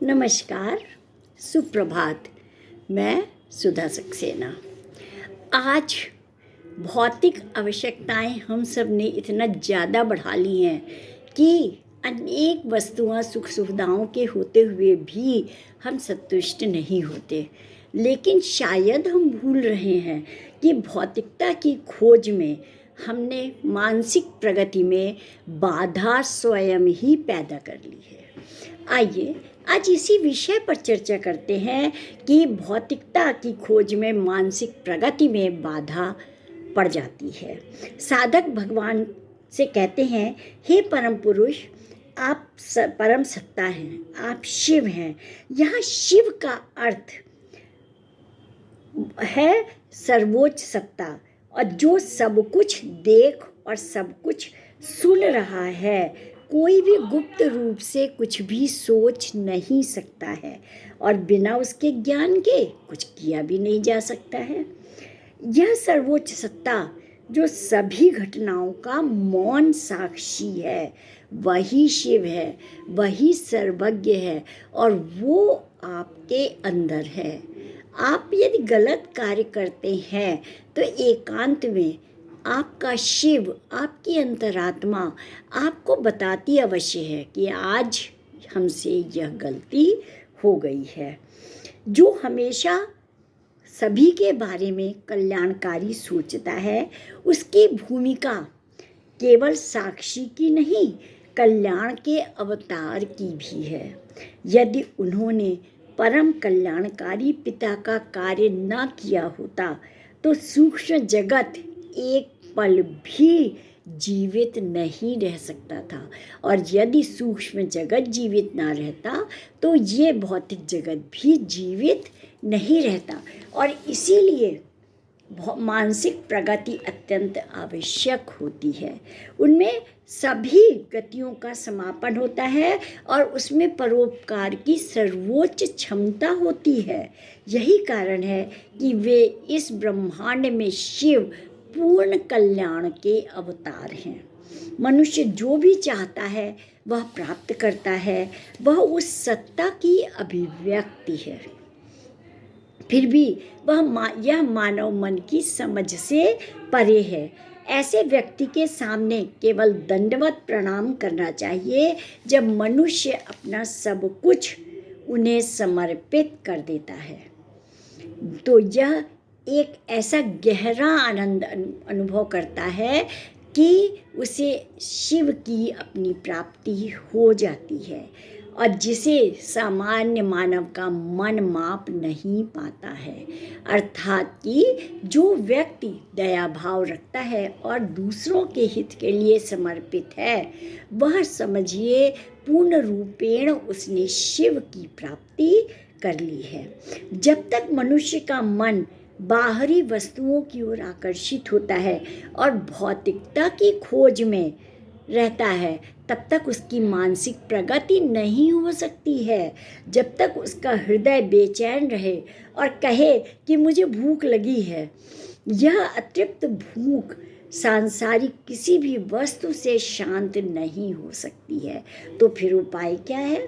नमस्कार, सुप्रभात। मैं सुधा सक्सेना। आज भौतिक आवश्यकताएं हम सब ने इतना ज़्यादा बढ़ा ली हैं कि अनेक वस्तुओं सुख सुविधाओं के होते हुए भी हम संतुष्ट नहीं होते। लेकिन शायद हम भूल रहे हैं कि भौतिकता की खोज में हमने मानसिक प्रगति में बाधा स्वयं ही पैदा कर ली है। आइए आज इसी विषय पर चर्चा करते हैं कि भौतिकता की खोज में मानसिक प्रगति में बाधा पड़ जाती है। साधक भगवान से कहते हैं, हे परम पुरुष, आप परम सत्ता हैं, आप शिव हैं। यहाँ शिव का अर्थ है सर्वोच्च सत्ता, और जो सब कुछ देख और सब कुछ सुन रहा है। कोई भी गुप्त रूप से कुछ भी सोच नहीं सकता है और बिना उसके ज्ञान के कुछ किया भी नहीं जा सकता है। यह सर्वोच्च सत्ता जो सभी घटनाओं का मौन साक्षी है, वही शिव है, वही सर्वज्ञ है और वो आपके अंदर है। आप यदि गलत कार्य करते हैं तो एकांत में आपका शिव, आपकी अंतरात्मा आपको बताती अवश्य है कि आज हमसे यह गलती हो गई है। जो हमेशा सभी के बारे में कल्याणकारी सोचता है, उसकी भूमिका केवल साक्षी की नहीं, कल्याण के अवतार की भी है। यदि उन्होंने परम कल्याणकारी पिता का कार्य न किया होता तो सूक्ष्म जगत एक पल भी जीवित नहीं रह सकता था, और यदि सूक्ष्म जगत जीवित ना रहता तो ये भौतिक जगत भी जीवित नहीं रहता। और इसीलिए मानसिक प्रगति अत्यंत आवश्यक होती है। उनमें सभी गतियों का समापन होता है और उसमें परोपकार की सर्वोच्च क्षमता होती है। यही कारण है कि वे इस ब्रह्मांड में शिव पूर्ण कल्याण के अवतार हैं। मनुष्य जो भी चाहता है वह प्राप्त करता है, वह उस सत्ता की अभिव्यक्ति है। फिर भी यह मानव मन की समझ से परे है। ऐसे व्यक्ति के सामने केवल दंडवत प्रणाम करना चाहिए जब मनुष्य अपना सब कुछ उन्हें समर्पित कर देता है। तो यह एक ऐसा गहरा आनंद अनुभव करता है कि उसे शिव की अपनी प्राप्ति हो जाती है, और जिसे सामान्य मानव का मन माप नहीं पाता है। अर्थात कि जो व्यक्ति दया भाव रखता है और दूसरों के हित के लिए समर्पित है, वह समझिए पूर्ण रूपेण उसने शिव की प्राप्ति कर ली है। जब तक मनुष्य का मन बाहरी वस्तुओं की ओर आकर्षित होता है और भौतिकता की खोज में रहता है, तब तक उसकी मानसिक प्रगति नहीं हो सकती है। जब तक उसका हृदय बेचैन रहे और कहे कि मुझे भूख लगी है, यह अतृप्त भूख सांसारिक किसी भी वस्तु से शांत नहीं हो सकती है। तो फिर उपाय क्या है?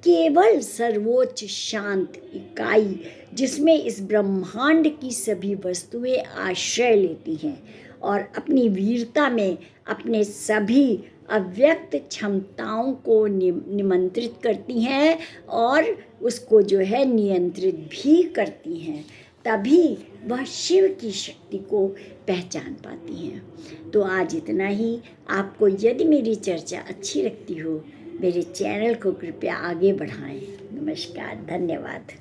केवल सर्वोच्च शांत इकाई जिसमें इस ब्रह्मांड की सभी वस्तुएं आश्रय लेती हैं और अपनी वीरता में अपने सभी अव्यक्त क्षमताओं को निमंत्रित करती हैं और उसको नियंत्रित भी करती हैं, तभी वह शिव की शक्ति को पहचान पाती हैं। तो आज इतना ही। आपको यदि मेरी चर्चा अच्छी लगती हो, मेरे चैनल को कृपया आगे बढ़ाएं। नमस्कार, धन्यवाद।